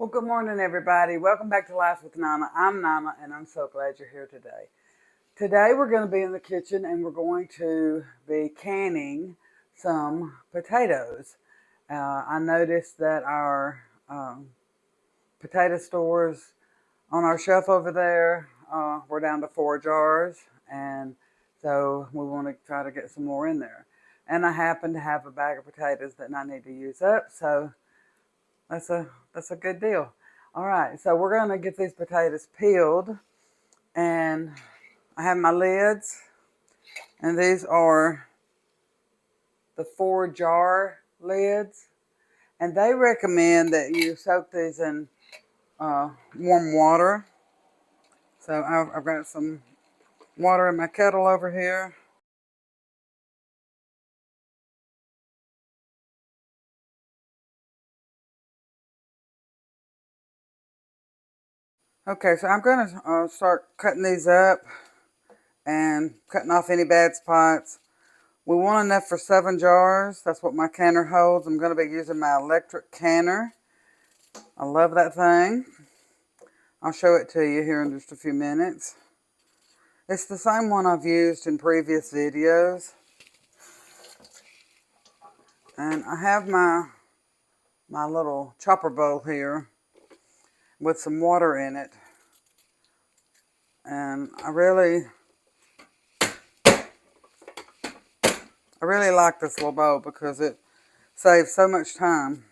Well, good morning, everybody. Welcome back to Life with Nana. I'm Nana, and I'm so glad you're here today. Today, we're going to be in the kitchen and we're going to be canning some potatoes. I noticed that our potato stores on our shelf over there, we're down to 4 jars, and so we want to try to get some more in there. And I happen to have a bag of potatoes that I need to use up, so that's a good deal. All right, so we're gonna get these potatoes peeled, and I have my lids, and these are the 4 jar lids, and they recommend that you soak these in warm water. So I've got some water in my kettle over here. Okay, so I'm gonna start cutting these up and cutting off any bad spots. We want enough for 7 jars. That's what my canner holds. I'm going to be using my electric canner. I love that thing. I'll show it to you here in just a few minutes. It's the same one I've used in previous videos. And I have my little chopper bowl here with some water in it. And I really like this little bowl because it saves so much time.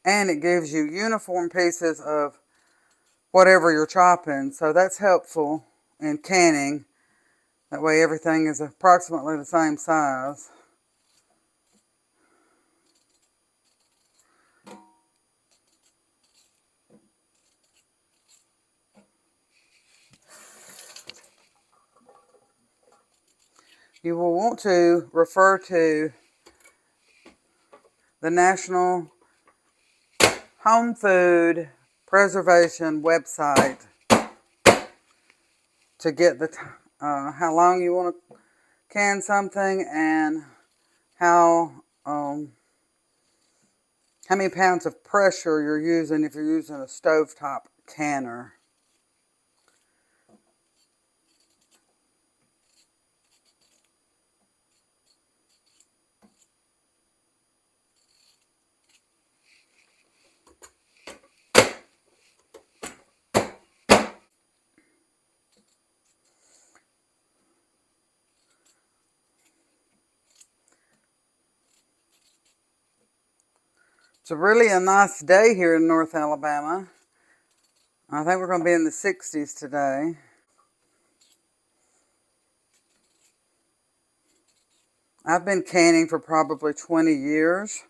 And it gives you uniform pieces of whatever you're chopping. So that's helpful in canning. That way everything is approximately the same size. You will want to refer to the National Home Food Preservation website to get the how long you want to can something and how many pounds of pressure you're using if you're using a stovetop canner. It's really a nice day here in North Alabama. I think we're going to be in the 60s today. I've been canning for probably 20 years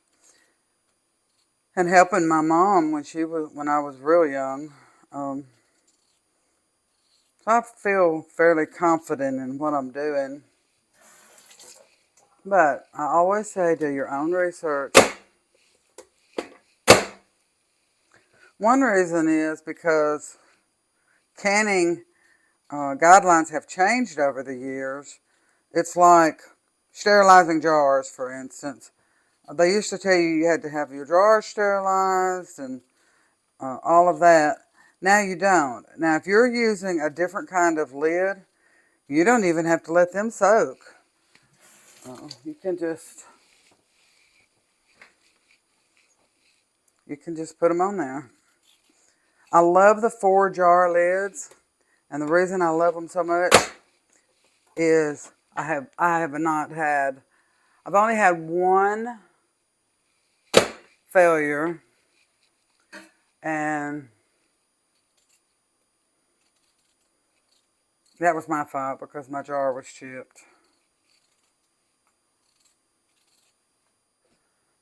and helping my mom when I was real young. So I feel fairly confident in what I'm doing. But I always say do your own research. One reason is because canning guidelines have changed over the years. It's like sterilizing jars, for instance. They used to tell you had to have your jars sterilized and all of that. Now you don't. Now if you're using a different kind of lid, you don't even have to let them soak. You can just put them on there. I love the 4 jar lids, and the reason I love them so much is I've only had one failure, and that was my fault because my jar was chipped.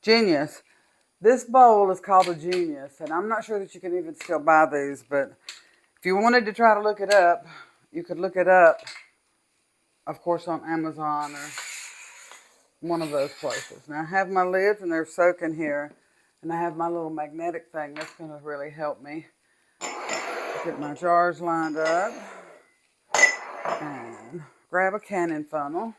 Genius. This bowl is called a Genius, and I'm not sure that you can even still buy these, but if you wanted to try to look it up, you could look it up, of course, on Amazon or one of those places. Now, I have my lids, and they're soaking here, and I have my little magnetic thing. That's going to really help me get my jars lined up. And grab a canning funnel.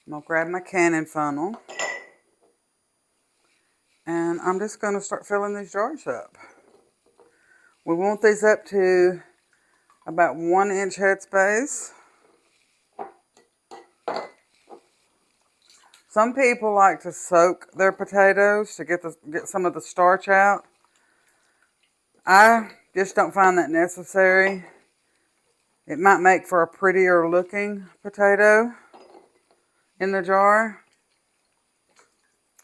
I'm going to grab my canning funnel. And I'm just going to start filling these jars up. We want these up to about 1 inch headspace. Some people like to soak their potatoes to get some of the starch out. I just don't find that necessary. It might make for a prettier looking potato in the jar,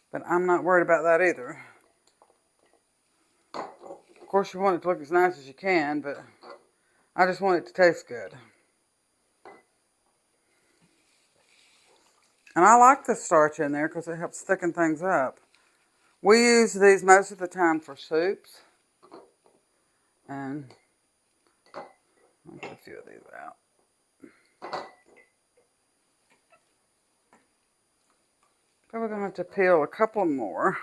but I'm not worried about that either. Of course, you want it to look as nice as you can, but I just want it to taste good. And I like the starch in there because it helps thicken things up. We use these most of the time for soups. And I'll get a few of these out. Probably going to have to peel a couple more.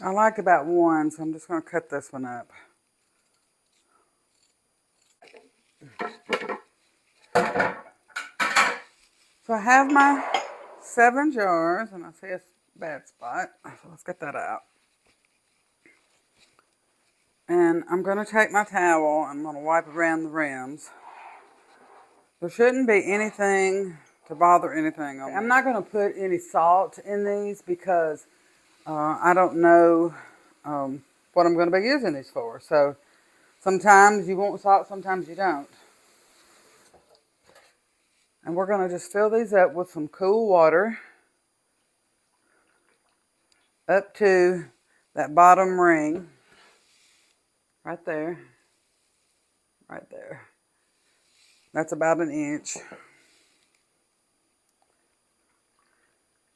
I like about 1, so I'm just going to cut this one up. So I have my 7 jars, and I see a bad spot, so let's get that out. And I'm going to take my towel, and I'm going to wipe around the rims. There shouldn't be anything to bother anything on. I'm not going to put any salt in these because I don't know what I'm going to be using these for. So sometimes you want salt, sometimes you don't. And we're going to just fill these up with some cool water up to that bottom ring right there. Right there. That's about 1 inch.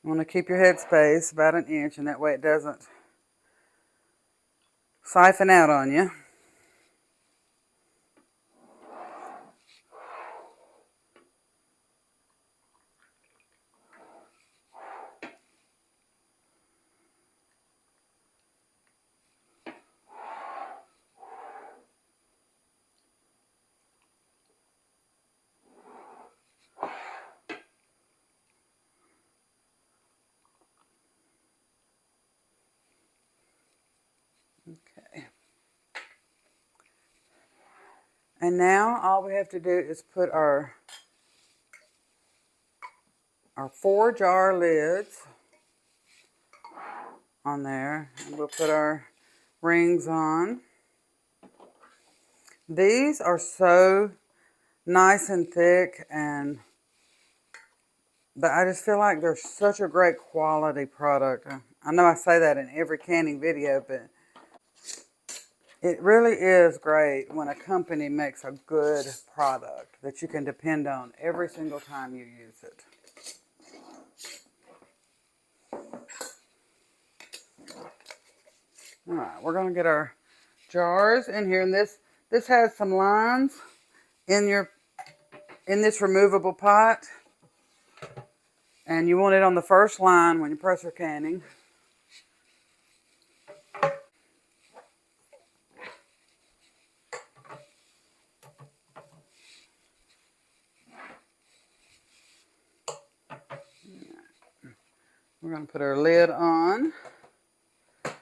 You want to keep your headspace about 1 inch, and that way it doesn't siphon out on you. Okay. And now all we have to do is put our 4 jar lids on there, and we'll put our rings on. These are so nice and thick, and I just feel like they're such a great quality product. I know I say that in every canning video, but it really is great when a company makes a good product that you can depend on every single time you use it. All right, we're going to get our jars in here, and this has some lines in this removable pot, and you want it on the first line when you're pressure canning. We're going to put our lid on. I'm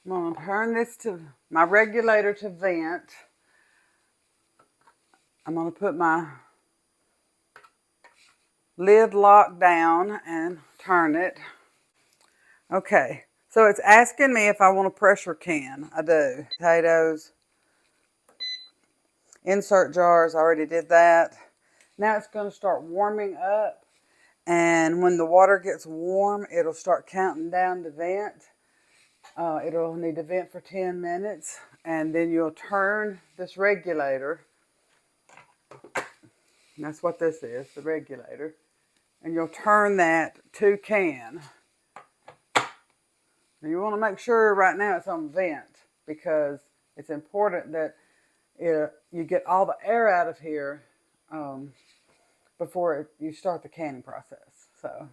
going to turn this to my regulator to vent. I'm going to put my lid lock down and turn it. Okay, so it's asking me if I want to pressure can. I do. Potatoes. Insert jars, I already did that. Now it's going to start warming up, and when the water gets warm, it'll start counting down to vent. It'll need to vent for 10 minutes, and then you'll turn this regulator. And that's what this is, the regulator. And you'll turn that to can. Now you want to make sure right now it's on vent, because it's important that you get all the air out of here before you start the canning process. So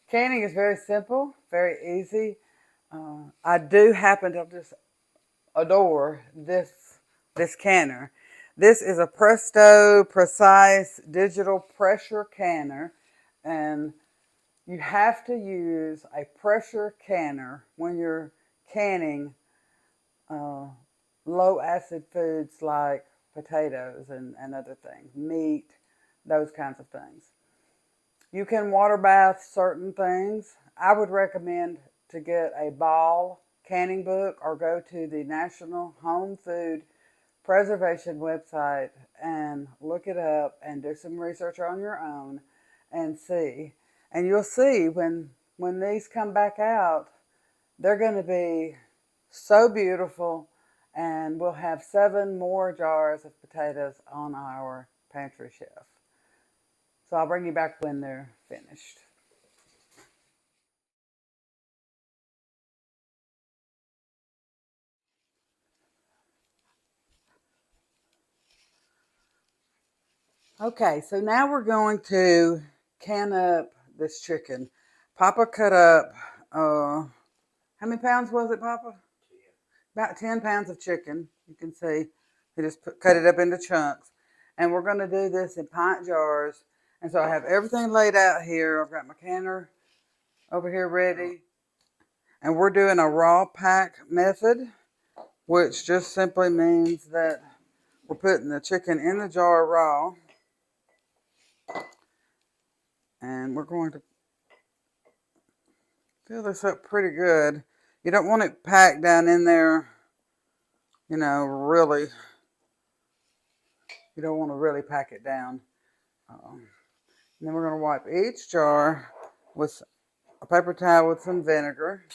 canning is very simple, very easy. I do happen to just adore this canner. This is a Presto Precise digital pressure canner, and you have to use a pressure canner when you're canning low acid foods like potatoes and other things, meat, those kinds of things. You can water bath certain things. I would recommend to get a Ball canning book or go to the National Home Food Preservation website and look it up and do some research on your own and see. And you'll see when these come back out, they're going to be so beautiful, and we'll have 7 more jars of potatoes on our pantry shelf. So I'll bring you back when they're finished. Okay, so now we're going to can up this chicken. Papa cut up, how many pounds was it, Papa? About 10 pounds of chicken. You can see he just cut it up into chunks. And we're going to do this in pint jars. And so I have everything laid out here. I've got my canner over here ready. And we're doing a raw pack method, which just simply means that we're putting the chicken in the jar raw. And we're going to fill this up pretty good. You don't want it packed down in there, really. You don't want to really pack it down. And then we're going to wipe each jar with a paper towel with some vinegar.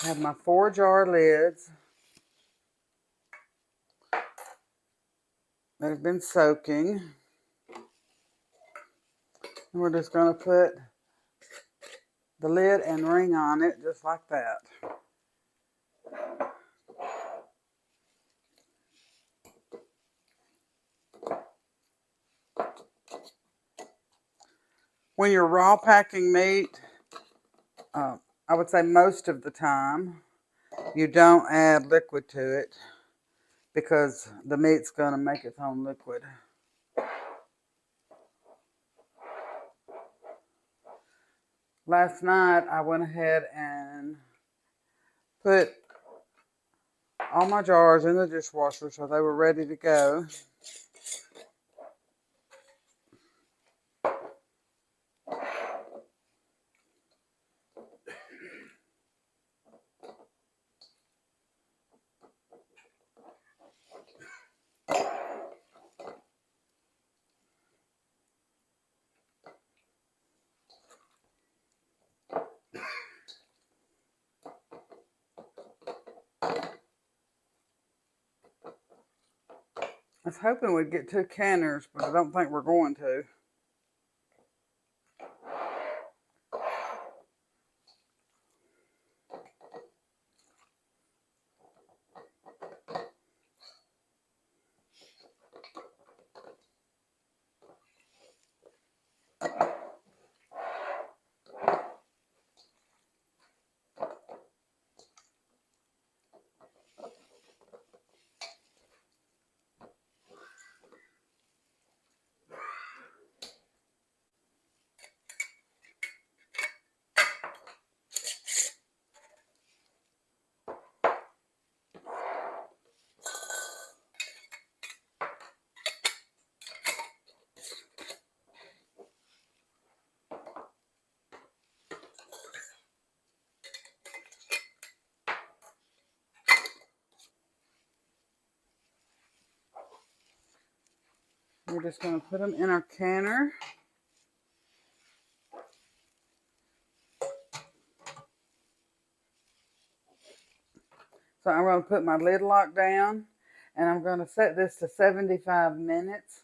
I have my 4 jar lids that have been soaking. And we're just going to put the lid and ring on it just like that. When you're raw packing meat, I would say most of the time, you don't add liquid to it because the meat's going to make its own liquid. Last night, I went ahead and put all my jars in the dishwasher so they were ready to go. I was hoping we'd get 2 canners, but I don't think we're going to. We're just going to put them in our canner. So I'm going to put my lid lock down, and I'm going to set this to 75 minutes.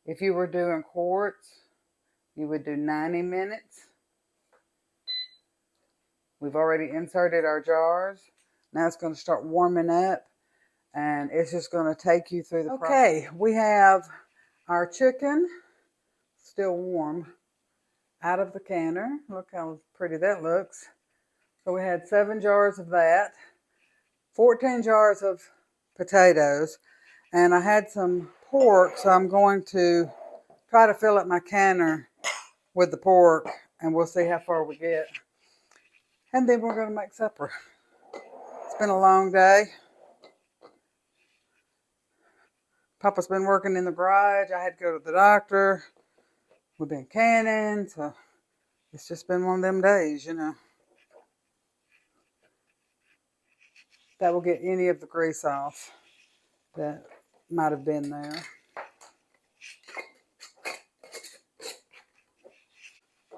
If you were doing quarts, you would do 90 minutes. We've already inserted our jars. Now it's going to start warming up, and it's just going to take you through the process. Okay, we have our chicken still warm out of the canner. Look how pretty that looks. So we had 7 jars of that, 14 jars of potatoes, and I had some pork, so I'm going to try to fill up my canner with the pork, and we'll see how far we get. And then we're going to make supper. It's been a long day. Papa's been working in the garage. I had to go to the doctor. We've been canning, so it's just been one of them days, you know. That will get any of the grease off that might have been there.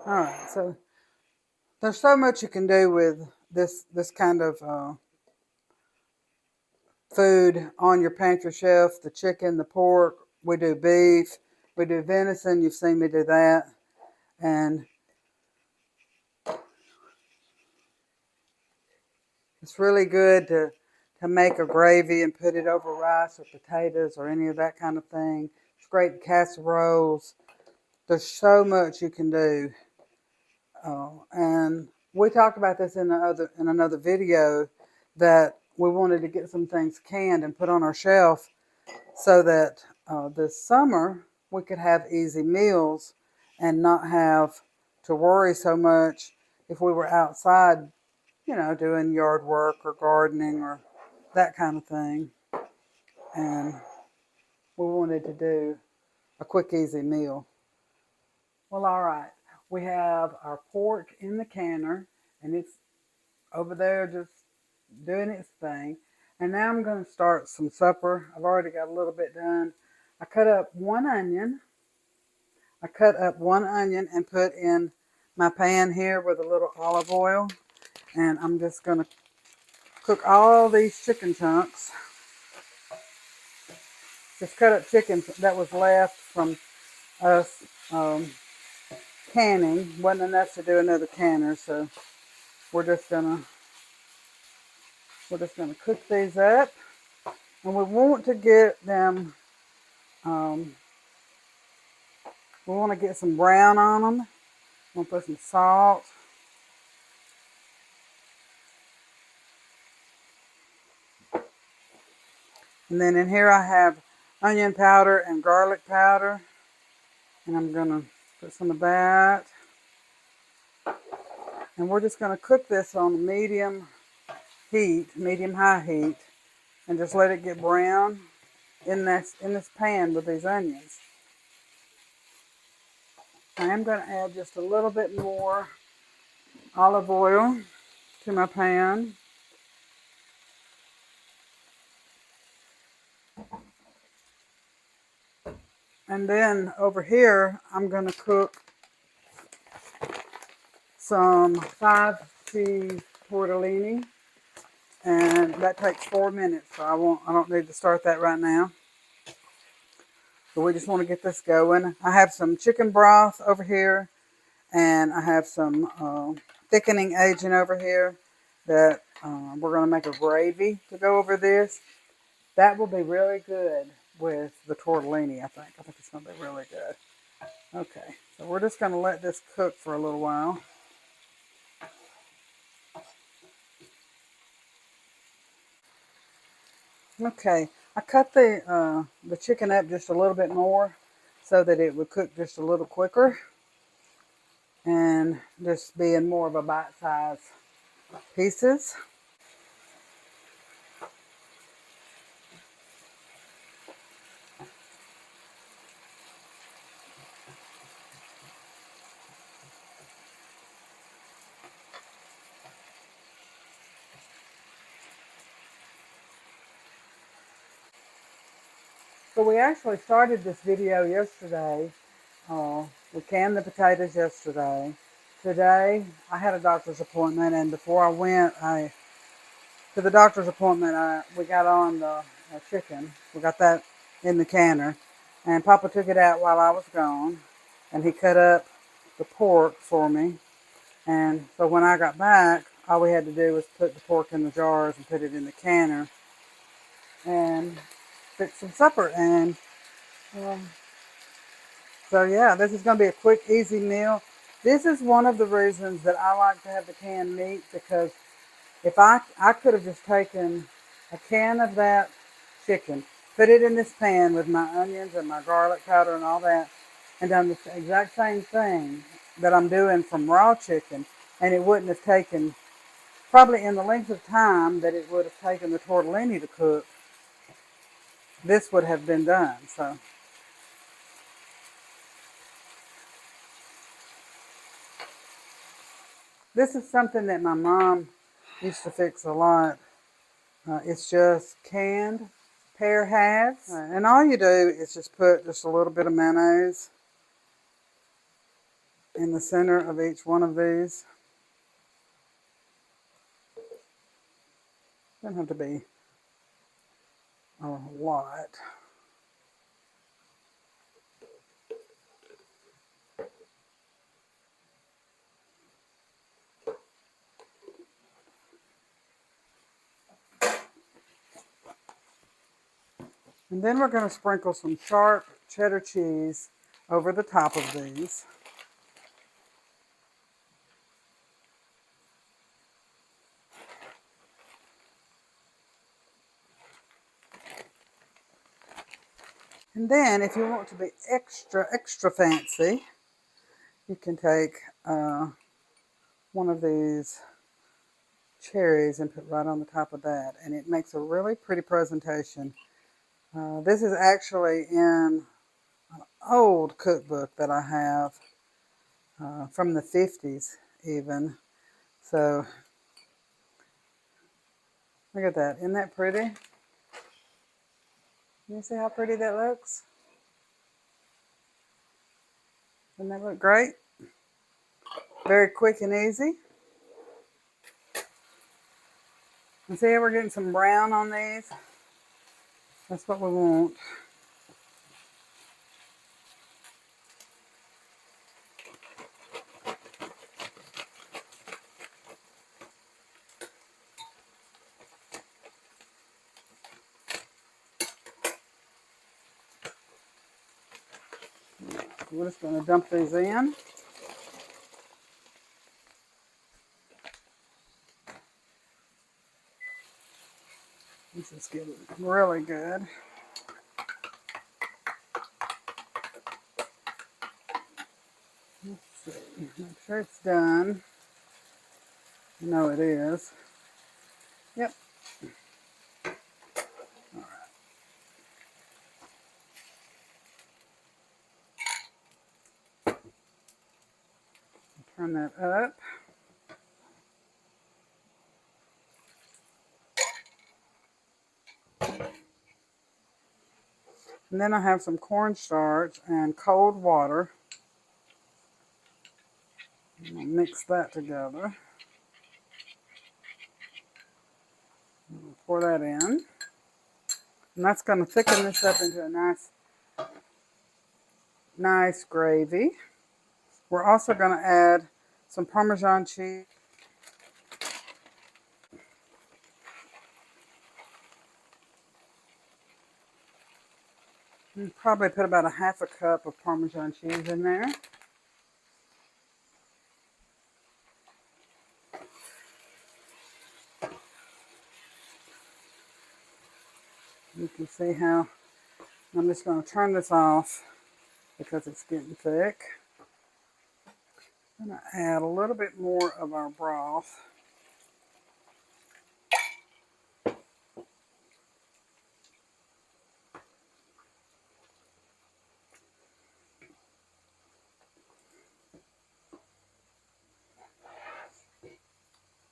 All right, so there's so much you can do with this kind of food on your pantry shelf. The chicken, the pork, we do beef, we do venison. You've seen me do that. And it's really good to make a gravy and put it over rice or potatoes or any of that kind of thing. It's great in casseroles. There's so much you can do. And we talked about this in another video, that we wanted to get some things canned and put on our shelf so that this summer we could have easy meals and not have to worry so much if we were outside, you know, doing yard work or gardening or that kind of thing. And we wanted to do a quick, easy meal. Well, all right. We have our pork in the canner, and it's over there just doing its thing. And now I'm going to start some supper. I've already got a little bit done. I cut up one onion. And put in my pan here with a little olive oil. And I'm just going to cook all these chicken chunks. Just cut up chicken that was left from us canning. Wasn't enough to do another canner, so we're just gonna cook these up, and we want to get them. We want to get some brown on them. We'll put some salt. And then in here I have onion powder and garlic powder. And I'm going to put some of that. And we're just going to cook this on medium high heat. And just let it get brown in this pan with these onions. I am going to add just a little bit more olive oil to my pan. And then over here, I'm going to cook some 5-cheese tortellini. And that takes 4 minutes, so I don't need to start that right now. So we just want to get this going. I have some chicken broth over here, and I have some thickening agent over here that we're going to make a gravy to go over this. That will be really good with the tortellini, I think. I think it's going to be really good. Okay, so we're just going to let this cook for a little while. Okay, I cut the chicken up just a little bit more so that it would cook just a little quicker and just be in more of a bite-sized pieces. So we actually started this video yesterday. We canned the potatoes yesterday. Today, I had a doctor's appointment, and before I went, I to the doctor's appointment, we got on the chicken. We got that in the canner. And Papa took it out while I was gone. And he cut up the pork for me. And so when I got back, all we had to do was put the pork in the jars and put it in the canner and fix some supper. And um, so yeah, this is going to be a quick, easy meal. This is one of the reasons that I like to have the canned meat, because if I could have just taken a can of that chicken, put it in this pan with my onions and my garlic powder and all that, and done the exact same thing that I'm doing from raw chicken, and it wouldn't have taken, probably in the length of time that it would have taken the tortellini to cook, this would have been done. So this is something that my mom used to fix a lot. It's just canned pear halves. And all you do is just put just a little bit of mayonnaise in the center of each one of these. Doesn't have to be a lot. And then we're going to sprinkle some sharp cheddar cheese over the top of these. And then if you want to be extra fancy, you can take one of these cherries and put right on the top of that. And it makes a really pretty presentation. This is actually in an old cookbook that I have from the 50s even. So look at that. Isn't that pretty? Can you see how pretty that looks? Doesn't that look great? Very quick and easy. And see how we're getting some brown on these? That's what we want. We're just going to dump these in. This is getting really good. Let's see. Make sure it's done. I know it is. Yep. All right. Turn that up. And then I have some cornstarch and cold water. I'll mix that together. Pour that in. And that's going to thicken this up into a nice gravy. We're also going to add some Parmesan cheese. And probably put about a half a cup of Parmesan cheese in there. You can see how I'm just going to turn this off because it's getting thick. I'm going to add a little bit more of our broth.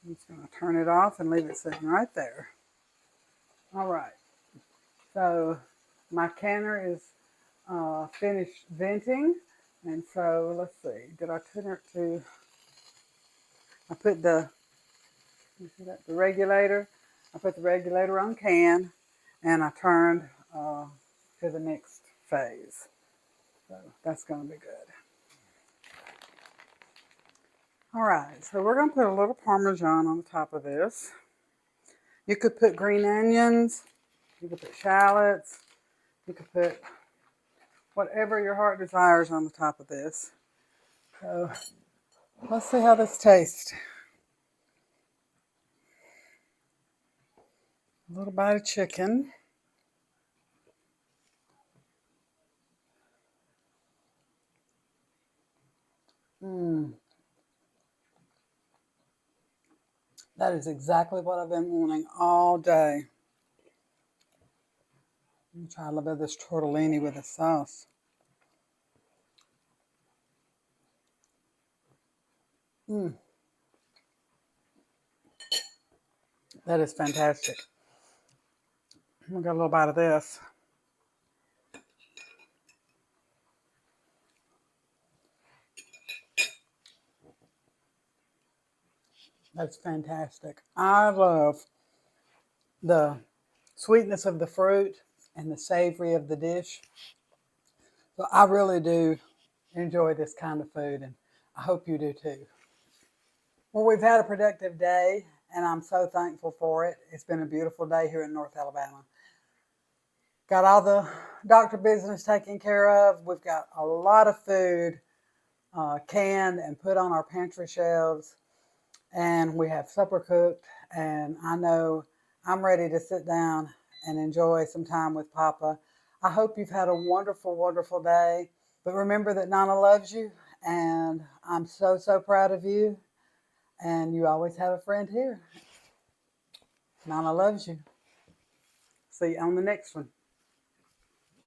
I'm just going to turn it off and leave it sitting right there. All right. So my canner is finished venting. And so let's see. Did I turn it to... I put the regulator. I put the regulator on can, and I turned to the next phase. So that's going to be good. All right, so we're going to put a little Parmesan on the top of this. You could put green onions, you could put shallots, you could put whatever your heart desires on the top of this. So let's see how this tastes. A little bite of chicken. That is exactly what I've been wanting all day. Let me try a little bit of this tortellini with the sauce. That is fantastic. We got a little bite of this. That's fantastic. I love the sweetness of the fruit and the savory of the dish. So I really do enjoy this kind of food, and I hope you do too. Well, we've had a productive day, and I'm so thankful for it. It's been a beautiful day here in North Alabama. Got all the doctor business taken care of. We've got a lot of food canned and put on our pantry shelves, and we have supper cooked, and I know I'm ready to sit down and enjoy some time with Papa. I hope you've had a wonderful, wonderful day. But remember that Nana loves you, and I'm so, so proud of you. And you always have a friend here. Nana loves you. See you on the next one.